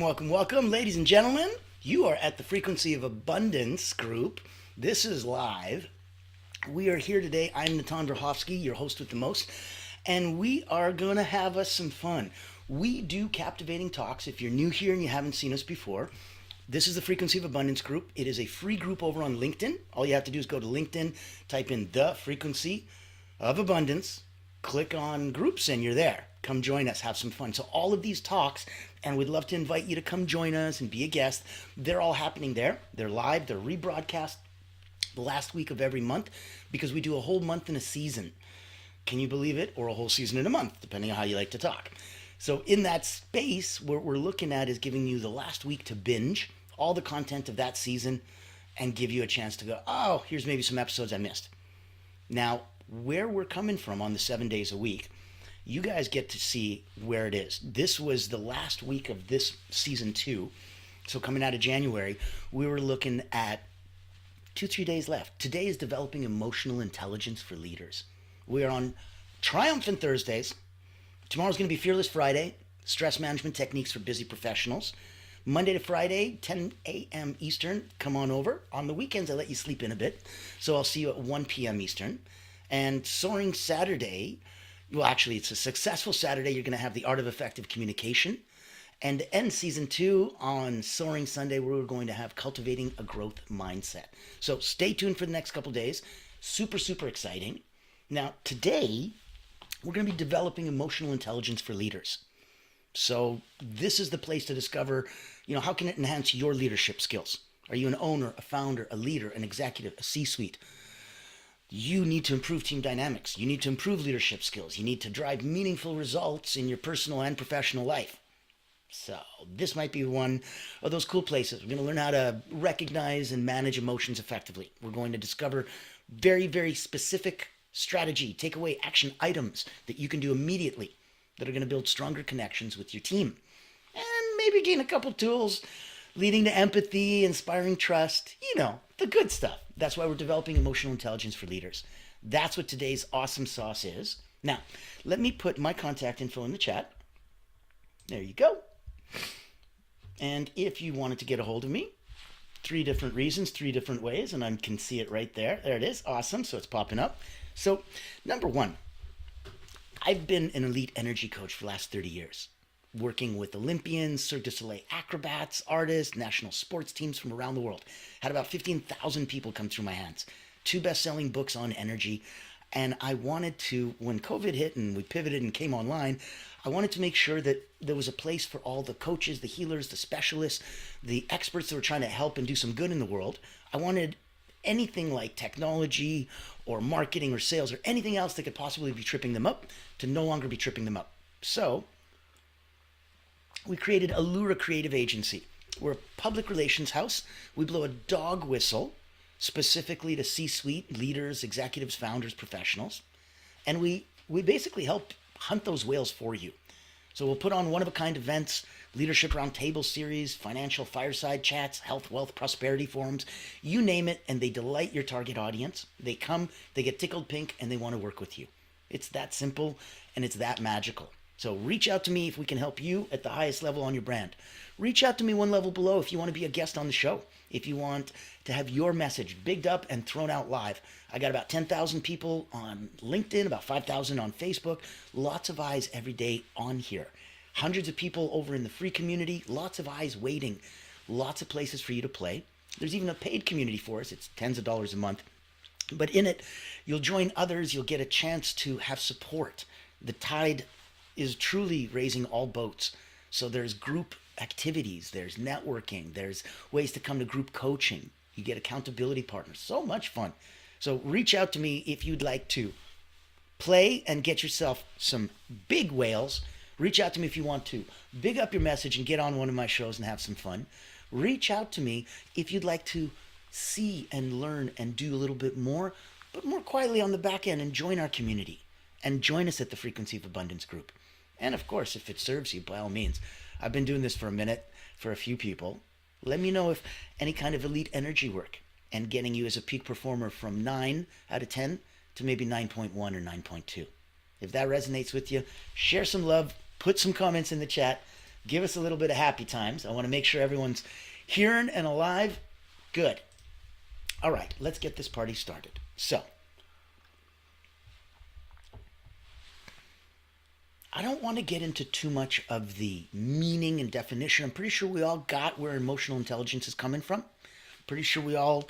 Welcome, ladies and gentlemen. You are at the Frequency of Abundance group. This is live. We are here today. I'm Natan Drahovsky, your host with the most, and we are going to have us some fun. We do captivating talks. If you're new here and you haven't seen us before, this is the Frequency of Abundance group. It is a free group over on LinkedIn. All you have to do is go to LinkedIn, type in the Frequency of Abundance, click on groups, and you're there. Come join us, have some fun. So all of these talks, and we'd love to invite you to come join us and be a guest. They're all happening there. They're live. They're rebroadcast the last week of every month because we do a whole month in a season. Can you believe it? Or a whole season in a month, depending on how you like to talk. So in that space, what we're looking at is giving you the last week to binge all the content of that season and give you a chance to go, oh, here's maybe some episodes I missed. Now, where we're coming from on the 7 days a week, you guys get to see where it is. This was the last week of this season 2. So coming out of January, we were looking at 2-3 days left. Today is developing emotional intelligence for leaders. We are on Triumphant Thursdays. Tomorrow's going to be Fearless Friday, stress management techniques for busy professionals. Monday to Friday, 10 a.m. Eastern, come on over. On the weekends, I let you sleep in a bit. So I'll see you at 1 p.m. Eastern. And Soaring Saturday, well, actually, it's a successful Saturday. You're going to have the art of effective communication. And to end season 2 on Soaring Sunday, we're going to have cultivating a growth mindset. So stay tuned for the next couple days. Super, super exciting. Now, today, we're going to be developing emotional intelligence for leaders. So this is the place to discover, how can it enhance your leadership skills? Are you an owner, a founder, a leader, an executive, a C-suite? You need to improve team dynamics. You need to improve leadership skills. You need to drive meaningful results in your personal and professional life. So this might be one of those cool places. We're going to learn how to recognize and manage emotions effectively. We're going to discover very, very specific strategy, takeaway action items that you can do immediately that are going to build stronger connections with your team. And maybe gain a couple tools leading to empathy, inspiring trust, the good stuff. That's why we're developing emotional intelligence for leaders. That's what today's awesome sauce is. Now, let me put my contact info in the chat. There you go. And if you wanted to get a hold of me, 3 different reasons, 3 different ways, and I can see it right there. There it is. Awesome. So it's popping up. So, number 1, I've been an elite energy coach for the last 30 years, working with Olympians, Cirque du Soleil acrobats, artists, national sports teams from around the world. Had about 15,000 people come through my hands. 2 best-selling books on energy. And I wanted to, when COVID hit and we pivoted and came online, I wanted to make sure that there was a place for all the coaches, the healers, the specialists, the experts that were trying to help and do some good in the world. I wanted anything like technology or marketing or sales or anything else that could possibly be tripping them up to no longer be tripping them up. So we created Allura Creative Agency. We're a public relations house. We blow a dog whistle specifically to C-suite leaders, executives, founders, professionals. And we basically help hunt those whales for you. So we'll put on one-of-a-kind events, leadership roundtable series, financial fireside chats, health, wealth, prosperity forums, you name it, and they delight your target audience. They come, they get tickled pink, and they want to work with you. It's that simple, and it's that magical. So reach out to me if we can help you at the highest level on your brand. Reach out to me one level below if you want to be a guest on the show. If you want to have your message bigged up and thrown out live. I got about 10,000 people on LinkedIn, about 5,000 on Facebook. Lots of eyes every day on here. Hundreds of people over in the free community. Lots of eyes waiting. Lots of places for you to play. There's even a paid community for us. It's tens of dollars a month. But in it, you'll join others. You'll get a chance to have support. The tide is truly raising all boats. So there's group activities, there's networking, there's ways to come to group coaching. You get accountability partners. So much fun. So reach out to me if you'd like to play and get yourself some big whales. Reach out to me if you want to big up your message and get on one of my shows and have some fun. Reach out to me if you'd like to see and learn and do a little bit more, but more quietly on the back end, and join our community and join us at the Frequency of Abundance group. And of course, if it serves you, by all means. I've been doing this for a minute for a few people. Let me know if any kind of elite energy work and getting you as a peak performer from 9 out of 10 to maybe 9.1 or 9.2. If that resonates with you, share some love, put some comments in the chat. Give us a little bit of happy times. I want to make sure everyone's hearing and alive. Good. All right, let's get this party started. So, I don't want to get into too much of the meaning and definition. I'm pretty sure we all got where emotional intelligence is coming from. Pretty sure we all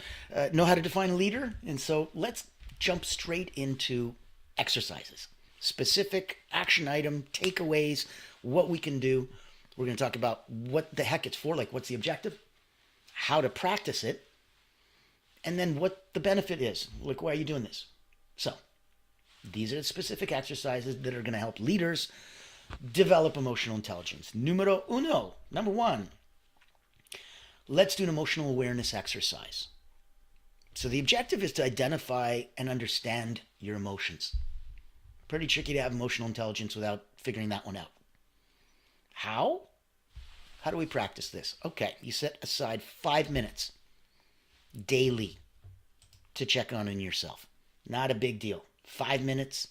know how to define a leader. And so let's jump straight into exercises. Specific action item, takeaways, what we can do. We're going to talk about what the heck it's for, like what's the objective, how to practice it, and then what the benefit is. Like, why are you doing this? So, these are the specific exercises that are going to help leaders develop emotional intelligence. Numero uno, number one, let's do an emotional awareness exercise. So the objective is to identify and understand your emotions. Pretty tricky to have emotional intelligence without figuring that one out. How? How do we practice this? Okay, you set aside 5 minutes daily to check on yourself. Not a big deal. 5 minutes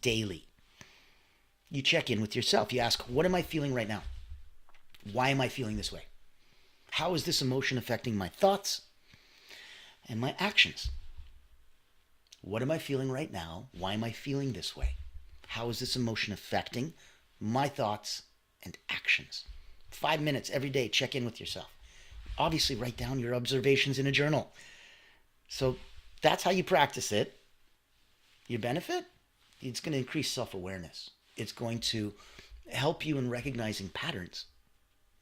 daily. You check in with yourself. You ask, what am I feeling right now? Why am I feeling this way? How is this emotion affecting my thoughts and my actions? What am I feeling right now? Why am I feeling this way? How is this emotion affecting my thoughts and actions? 5 minutes every day, check in with yourself. Obviously, write down your observations in a journal. So that's how you practice it. Your benefit? It's going to increase self-awareness. It's going to help you in recognizing patterns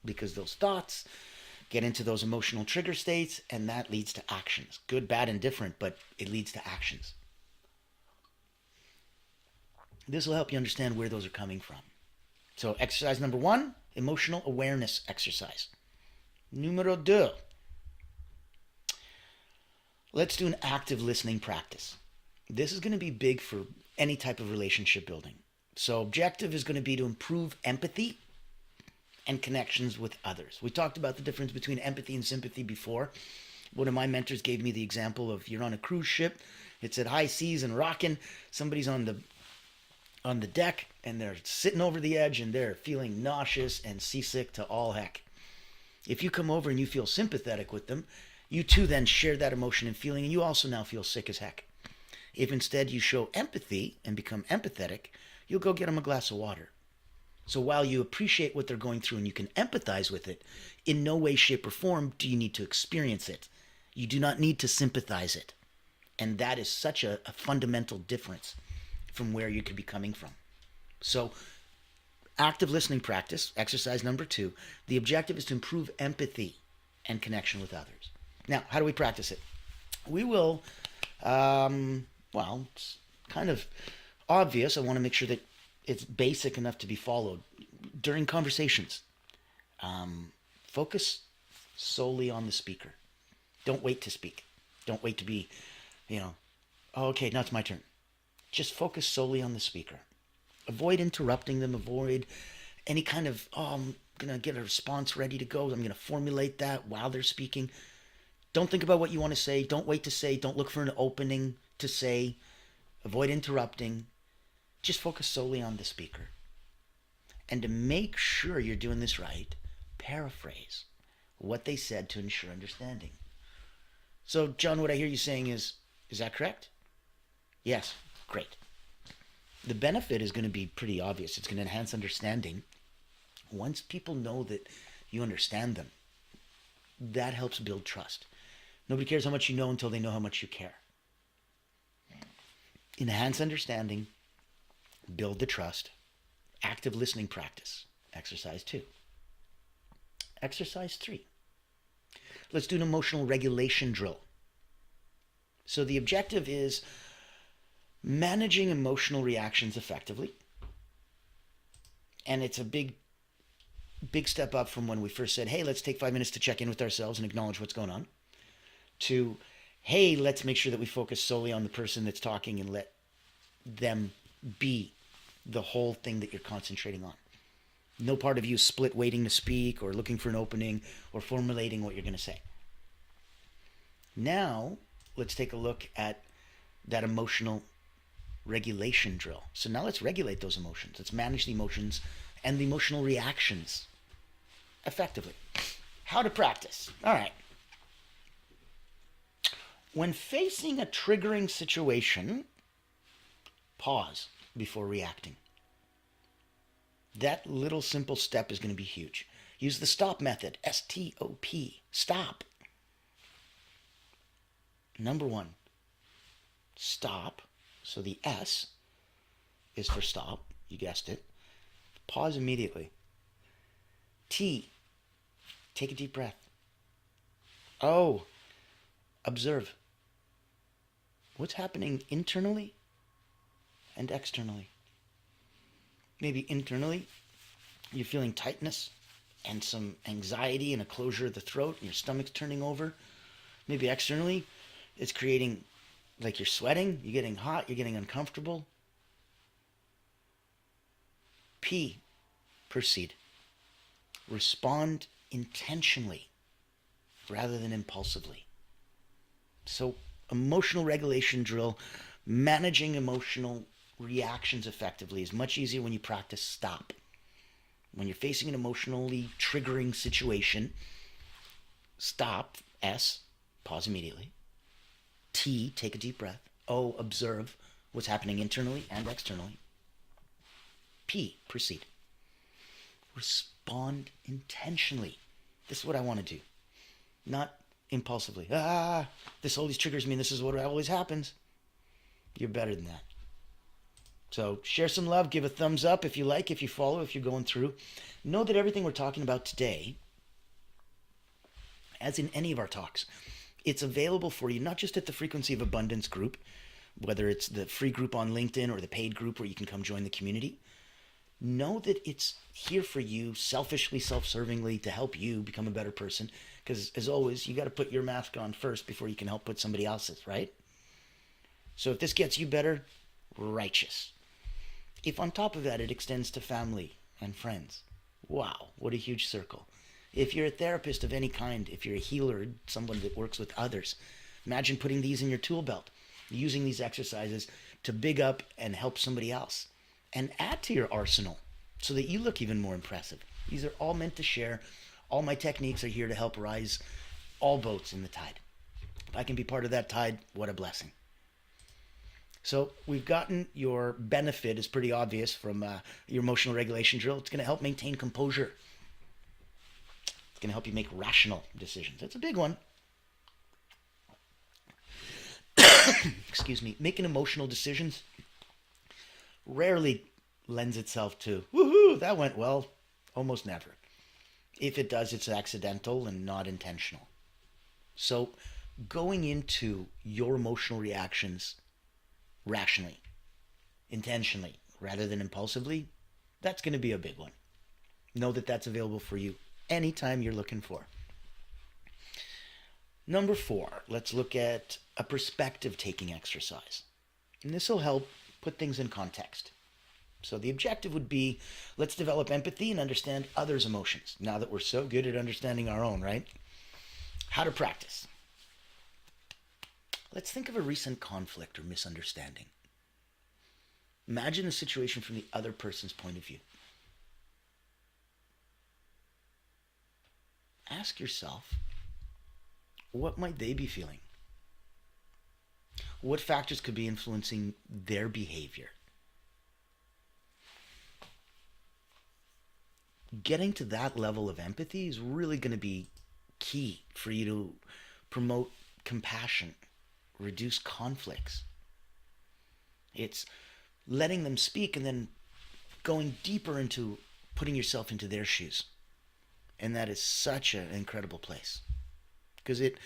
because those thoughts get into those emotional trigger states and that leads to actions. Good, bad, and different, but it leads to actions. This will help you understand where those are coming from. So exercise number one, emotional awareness exercise. Numero deux. Let's do an active listening practice. This is going to be big for any type of relationship building. So objective is going to be to improve empathy and connections with others. We talked about the difference between empathy and sympathy before. One of my mentors gave me the example of you're on a cruise ship, it's at high seas and rocking, somebody's on the deck and they're sitting over the edge and they're feeling nauseous and seasick to all heck. If you come over and you feel sympathetic with them, you too then share that emotion and feeling and you also now feel sick as heck. If instead you show empathy and become empathetic, you'll go get them a glass of water. So while you appreciate what they're going through and you can empathize with it, in no way, shape, or form do you need to experience it. You do not need to sympathize it. And that is such a fundamental difference from where you could be coming from. So active listening practice, exercise number two, the objective is to improve empathy and connection with others. Now, how do we practice it? We will, it's kind of obvious. I want to make sure that it's basic enough to be followed. During conversations, focus solely on the speaker. Don't wait to speak. Don't wait to be, okay, now it's my turn. Just focus solely on the speaker. Avoid interrupting them. Avoid any kind of, I'm going to get a response ready to go. I'm going to formulate that while they're speaking. Don't think about what you want to say. Don't wait to say. Don't look for an opening to say. Avoid interrupting. Just focus solely on the speaker. And to make sure you're doing this right, paraphrase what they said to ensure understanding. So, John, what I hear you saying is that correct? Yes, great. The benefit is going to be pretty obvious. It's going to enhance understanding. Once people know that you understand them, that helps build trust. Nobody cares how much you know until they know how much you care. Enhance understanding, build the trust, active listening practice, exercise 2. Exercise 3. Let's do an emotional regulation drill. So the objective is managing emotional reactions effectively. And it's a big step up from when we first said, hey, let's take 5 minutes to check in with ourselves and acknowledge what's going on, to, hey, let's make sure that we focus solely on the person that's talking and let them be the whole thing that you're concentrating on. No part of you split waiting to speak or looking for an opening or formulating what you're going to say. Now, let's take a look at that emotional regulation drill. So now let's regulate those emotions. Let's manage the emotions and the emotional reactions effectively. How to practice. All right. When facing a triggering situation, pause before reacting. That little simple step is going to be huge. Use the stop method. S-T-O-P. Stop. Number one, stop. So the S is for stop. You guessed it. Pause immediately. T, take a deep breath. O, observe. What's happening internally and externally? Maybe internally, you're feeling tightness and some anxiety and a closure of the throat and your stomach's turning over. Maybe externally, it's creating like you're sweating, you're getting hot, you're getting uncomfortable. P, proceed. Respond intentionally rather than impulsively. So, emotional regulation drill, managing emotional reactions effectively is much easier when you practice stop. When you're facing an emotionally triggering situation, stop, S, pause immediately. T, take a deep breath. O, observe what's happening internally and externally. P, proceed. Respond intentionally. This is what I want to do. Not impulsively. This always triggers me and this is what always happens. You're better than that. So share some love, give a thumbs up if you like, if you follow, if you're going through. Know that everything we're talking about today, as in any of our talks, it's available for you, not just at the Frequency of Abundance group, whether it's the free group on LinkedIn or the paid group where you can come join the community. Know that it's here for you, selfishly, self-servingly, to help you become a better person. Because as always, you got to put your mask on first before you can help put somebody else's, right? So if this gets you better, righteous. If on top of that it extends to family and friends, wow, what a huge circle. If you're a therapist of any kind, if you're a healer, someone that works with others, imagine putting these in your tool belt, using these exercises to big up and help somebody else, and add to your arsenal so that you look even more impressive. These are all meant to share. All my techniques are here to help rise all boats in the tide. If I can be part of that tide, what a blessing. So we've gotten your benefit is pretty obvious from your emotional regulation drill. It's going to help maintain composure. It's going to help you make rational decisions. That's a big one. Excuse me. Making emotional decisions rarely lends itself to, woohoo, that went well. Almost never. If it does, it's accidental and not intentional. So going into your emotional reactions rationally, intentionally, rather than impulsively, that's going to be a big one. Know that that's available for you anytime you're looking for. Number 4, let's look at a perspective-taking exercise. And this will help put things in context. So the objective would be, let's develop empathy and understand others' emotions, now that we're so good at understanding our own, right? How to practice. Let's think of a recent conflict or misunderstanding. Imagine the situation from the other person's point of view. Ask yourself, what might they be feeling? What factors could be influencing their behavior? Getting to that level of empathy is really going to be key for you to promote compassion, reduce conflicts. It's letting them speak and then going deeper into putting yourself into their shoes. And that is such an incredible place because it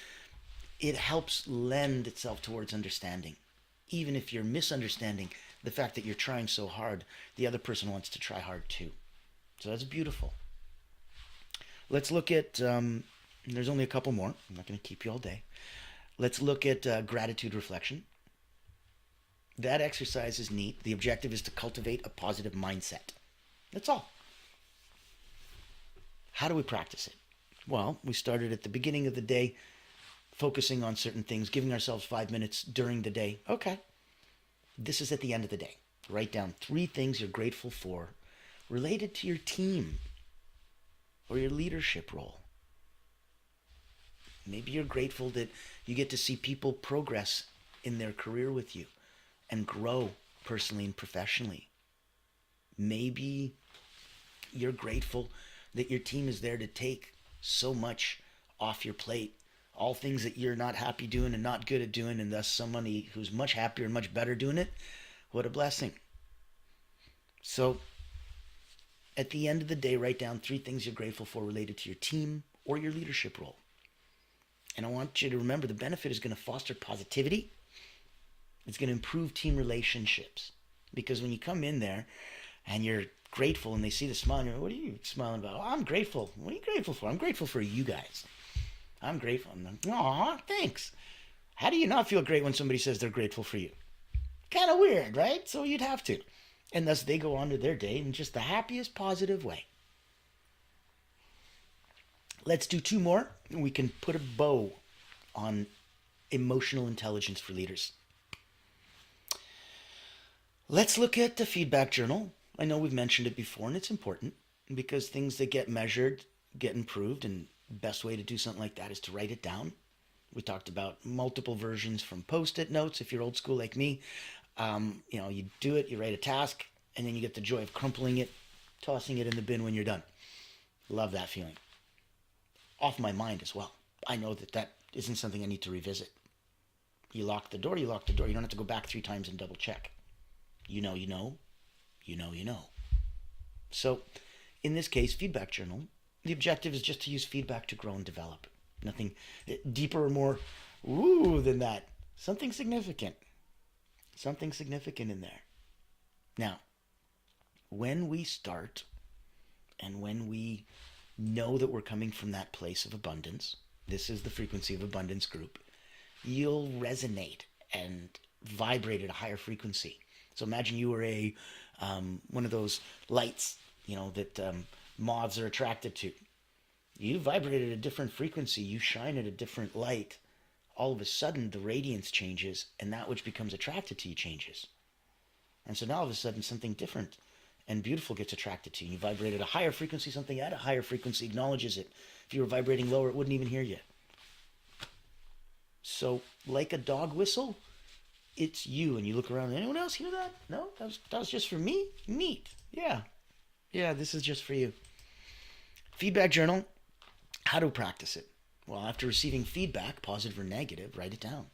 helps lend itself towards understanding. Even if you're misunderstanding the fact that you're trying so hard, the other person wants to try hard too. So that's beautiful. Let's look at, there's only a couple more. I'm not going to keep you all day. Let's look at gratitude reflection. That exercise is neat. The objective is to cultivate a positive mindset. That's all. How do we practice it? Well, we started at the beginning of the day, focusing on certain things, giving ourselves 5 minutes during the day. Okay. This is at the end of the day. Write down 3 things you're grateful for related to your team. or your leadership role. Maybe you're grateful that you get to see people progress in their career with you and grow personally and professionally. Maybe you're grateful that your team is there to take so much off your plate, all things that you're not happy doing and not good at doing, and thus somebody who's much happier and much better doing it. What a blessing. So at the end of the day, write down 3 things you're grateful for related to your team or your leadership role. And I want you to remember the benefit is going to foster positivity. It's going to improve team relationships. Because when you come in there and you're grateful and they see the smile, and you're like, what are you smiling about? Oh, I'm grateful. What are you grateful for? I'm grateful for you guys. I'm grateful. I'm like, aw, thanks. How do you not feel great when somebody says they're grateful for you? Kind of weird, right? So you'd have to. And thus they go on to their day in just the happiest, positive way. Let's do 2 more. We can put a bow on emotional intelligence for leaders. Let's look at the feedback journal. I know we've mentioned it before, and it's important because things that get measured get improved, and the best way to do something like that is to write it down. We talked about multiple versions from Post-it notes. If you're old school like me, you do it, you write a task, and then you get the joy of crumpling it, tossing it in the bin when you're done. Love that feeling. Off my mind as well. I know that isn't something I need to revisit. You lock the door, you lock the door. You don't have to go back 3 times and double check. You know. So, in this case, feedback journal, the objective is just to use feedback to grow and develop. Nothing deeper or more than that. Something significant. Something significant in there. Now, when we start and when we know that we're coming from that place of abundance, this is the Frequency of Abundance group, you'll resonate and vibrate at a higher frequency. So imagine you were one of those lights, that moths are attracted to. You vibrate at a different frequency. You shine at a different light. All of a sudden, the radiance changes, and that which becomes attracted to you changes. And so now all of a sudden, something different and beautiful gets attracted to you. You vibrate at a higher frequency. Something at a higher frequency acknowledges it. If you were vibrating lower, it wouldn't even hear you. So, like a dog whistle, it's you, and you look around. Anyone else hear that? No, that was just for me. Neat. Yeah, this is just for you. Feedback journal. How to practice it? Well, after receiving feedback, positive or negative, write it down.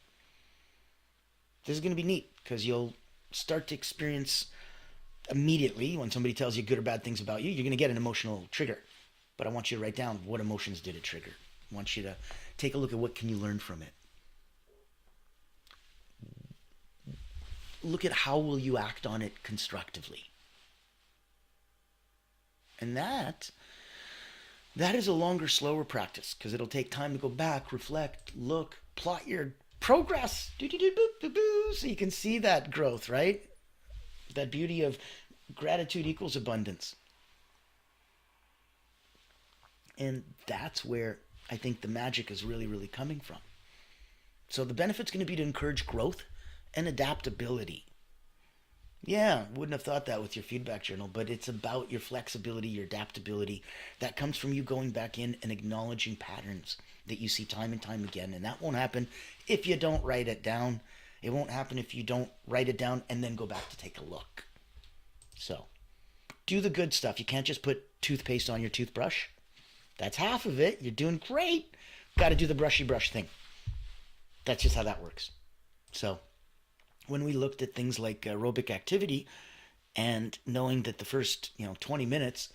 This is going to be neat because you'll start to experience immediately when somebody tells you good or bad things about you. You're going to get an emotional trigger, but I want you to write down what emotions did it trigger. I want you to take a look at what can you learn from it. Look at how will you act on it constructively. And that is a longer, slower practice because it'll take time to go back, reflect, look, plot your progress, so you can see that growth, right? That beauty of gratitude equals abundance. And that's where I think the magic is really, really coming from. So the benefit's going to be to encourage growth and adaptability. Yeah, wouldn't have thought that with your feedback journal, but it's about your flexibility, your adaptability. That comes from you going back in and acknowledging patterns that you see time and time again. And that won't happen if you don't write it down. It won't happen if you don't write it down and then go back to take a look. So, do the good stuff. You can't just put toothpaste on your toothbrush. That's half of it. You're doing great. Got to do the brushy brush thing. That's just how that works. So, when we looked at things like aerobic activity and knowing that the first 20 minutes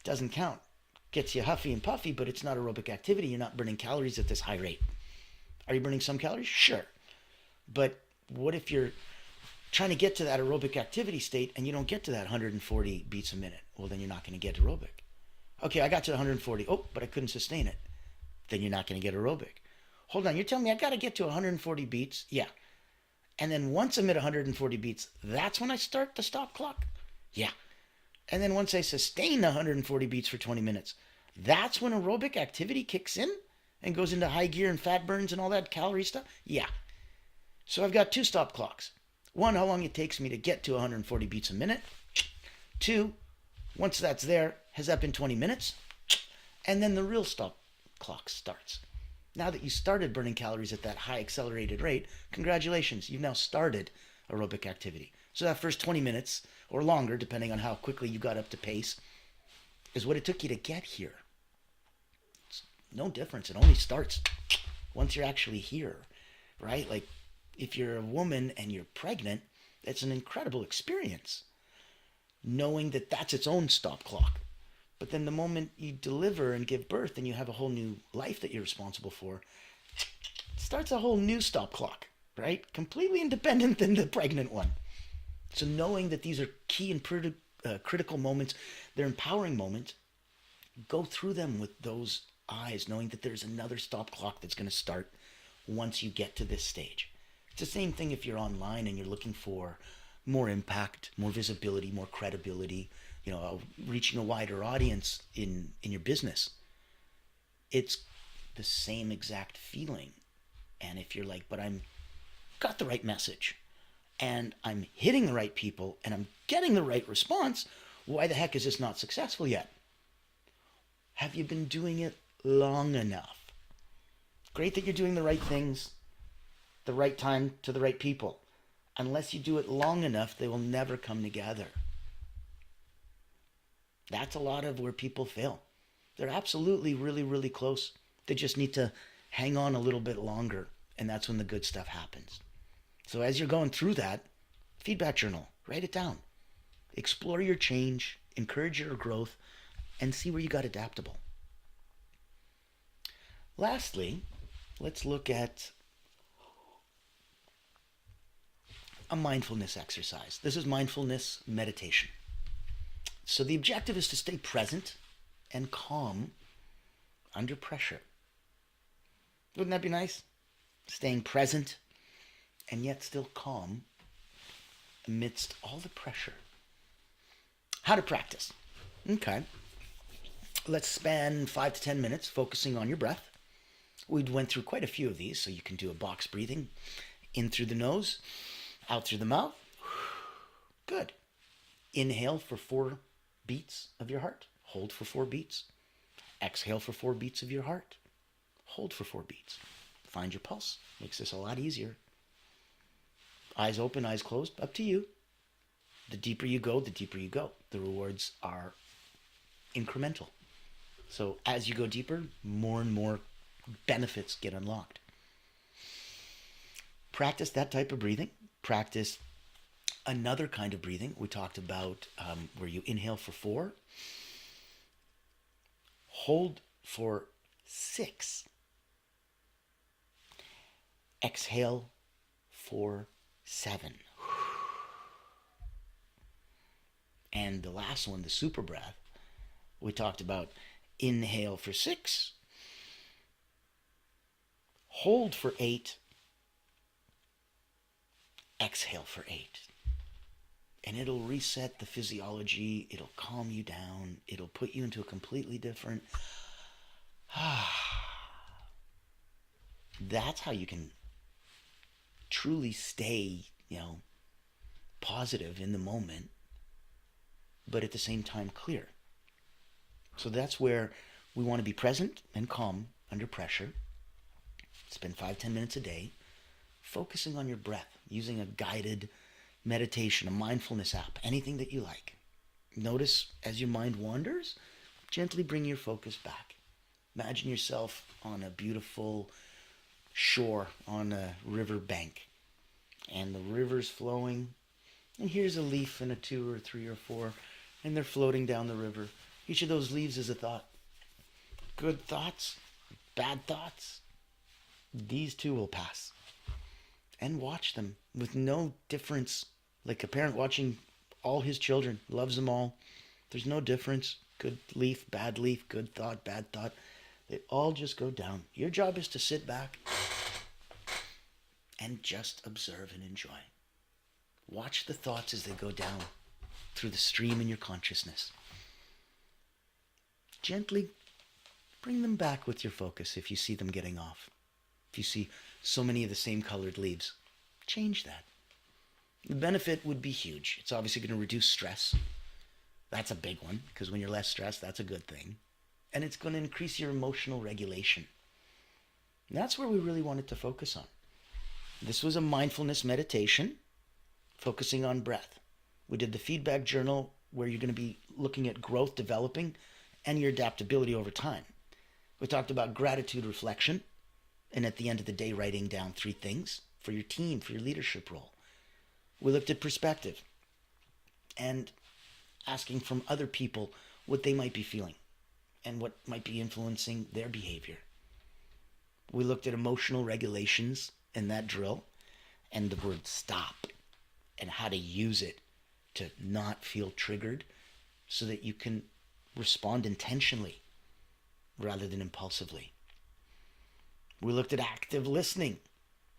doesn't count, gets you huffy and puffy, but it's not aerobic activity. You're not burning calories at this high rate. Are you burning some calories? Sure. But what if you're trying to get to that aerobic activity state and you don't get to that 140 beats a minute? Well, then you're not going to get aerobic. Okay, I got to 140. Oh, but I couldn't sustain it. Then you're not going to get aerobic. Hold on, you're telling me I got to get to 140 beats? Yeah. And then once I'm at 140 beats, that's when I start the stop clock? Yeah. And then once I sustain the 140 beats for 20 minutes, that's when aerobic activity kicks in and goes into high gear and fat burns and all that calorie stuff? Yeah. So I've got 2 stop clocks. 1, how long it takes me to get to 140 beats a minute. 2, once that's there, has that been 20 minutes? And then the real stop clock starts. Now that you started burning calories at that high accelerated rate, congratulations, you've now started aerobic activity. So that first 20 minutes or longer, depending on how quickly you got up to pace, is what it took you to get here. It's no difference. It only starts once you're actually here, right? Like if you're a woman and you're pregnant, it's an incredible experience knowing that that's its own stop clock. But then the moment you deliver and give birth and you have a whole new life that you're responsible for, it starts a whole new stop clock, right? Completely independent than the pregnant one. So knowing that these are key and critical moments, they're empowering moments, go through them with those eyes, knowing that there's another stop clock that's going to start once you get to this stage. It's the same thing if you're online and you're looking for more impact, more visibility, more credibility, reaching a wider audience in your business. It's the same exact feeling. And if you're like, but I'm got the right message and I'm hitting the right people and I'm getting the right response, why the heck is this not successful yet? Have you been doing it long enough? Great that you're doing the right things, the right time to the right people. Unless you do it long enough, they will never come together. That's a lot of where people fail. They're absolutely really, really close. They just need to hang on a little bit longer, and that's when the good stuff happens. So as you're going through that, feedback journal, write it down. Explore your change, encourage your growth, and see where you got adaptable. Lastly, let's look at a mindfulness exercise. This is mindfulness meditation. So the objective is to stay present and calm under pressure. Wouldn't that be nice? Staying present and yet still calm amidst all the pressure. How to practice. Okay. Let's spend 5 to 10 minutes focusing on your breath. We went through quite a few of these, so you can do a box breathing. In through the nose, out through the mouth. Good. Inhale for 4 beats of your heart. Hold for 4 beats. Exhale for 4 beats of your heart. Hold for 4 beats. Find your pulse. Makes this a lot easier. Eyes open, eyes closed. Up to you. The deeper you go, the deeper you go. The rewards are incremental. So as you go deeper, more and more benefits get unlocked. Practice that type of breathing. Practice another kind of breathing. We talked about where you inhale for 4, hold for 6, exhale for 7. And the last one, the super breath, we talked about inhale for 6, hold for 8, exhale for 8. And it'll reset the physiology, it'll calm you down, it'll put you into a completely different... That's how you can truly stay, positive in the moment, but at the same time clear. So that's where we want to be present and calm under pressure. Spend 5-10 minutes a day focusing on your breath, using a guided meditation, a mindfulness app, anything that you like. Notice as your mind wanders, gently bring your focus back. Imagine yourself on a beautiful shore on a river bank, and the river's flowing, and here's a leaf and a 2 or 3 or 4, and they're floating down the river. Each of those leaves is a thought. Good thoughts, bad thoughts, these too will pass. And watch them with no difference. Like a parent watching all his children, loves them all. There's no difference. Good leaf, bad leaf, good thought, bad thought. They all just go down. Your job is to sit back and just observe and enjoy. Watch the thoughts as they go down through the stream in your consciousness. Gently bring them back with your focus if you see them getting off. If you see so many of the same colored leaves, change that. The benefit would be huge. It's obviously going to reduce stress. That's a big one, because when you're less stressed, that's a good thing. and it's going to increase your emotional regulation. And that's where we really wanted to focus on. This was a mindfulness meditation focusing on breath. We did the feedback journal where you're going to be looking at growth, developing, and your adaptability over time. We talked about gratitude reflection, and at the end of the day, writing down 3 things for your team, for your leadership role. We looked at perspective and asking from other people what they might be feeling and what might be influencing their behavior. We looked at emotional regulations in that drill and the word stop and how to use it to not feel triggered so that you can respond intentionally rather than impulsively. We looked at active listening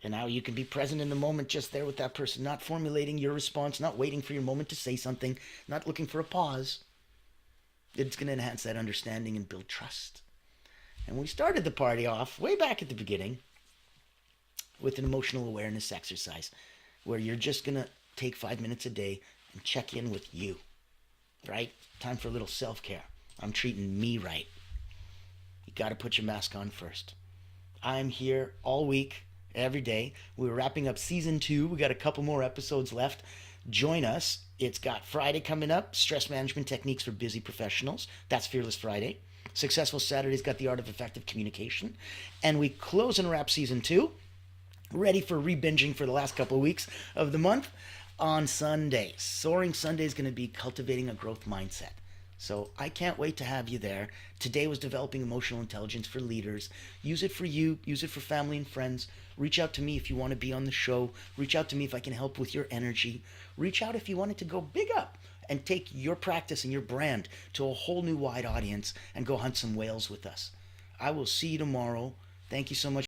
and how you can be present in the moment just there with that person, not formulating your response, not waiting for your moment to say something, not looking for a pause. It's going to enhance that understanding and build trust. And we started the party off way back at the beginning with an emotional awareness exercise where you're just going to take 5 minutes a day and check in with you, right? Time for a little self-care. I'm treating me right. You got to put your mask on first. I'm here all week, every day. We're wrapping up season 2. We got a couple more episodes left. Join us. It's got Friday coming up, stress management techniques for busy professionals. That's Fearless Friday. Successful Saturday's got the art of effective communication. And we close and wrap season 2, ready for re-binging for the last couple of weeks of the month on Sunday. Soaring Sunday is going to be cultivating a growth mindset. So I can't wait to have you there. Today was developing emotional intelligence for leaders. Use it for you. Use it for family and friends. Reach out to me if you want to be on the show. Reach out to me if I can help with your energy. Reach out if you wanted to go big up and take your practice and your brand to a whole new wide audience and go hunt some whales with us. I will see you tomorrow. Thank you so much.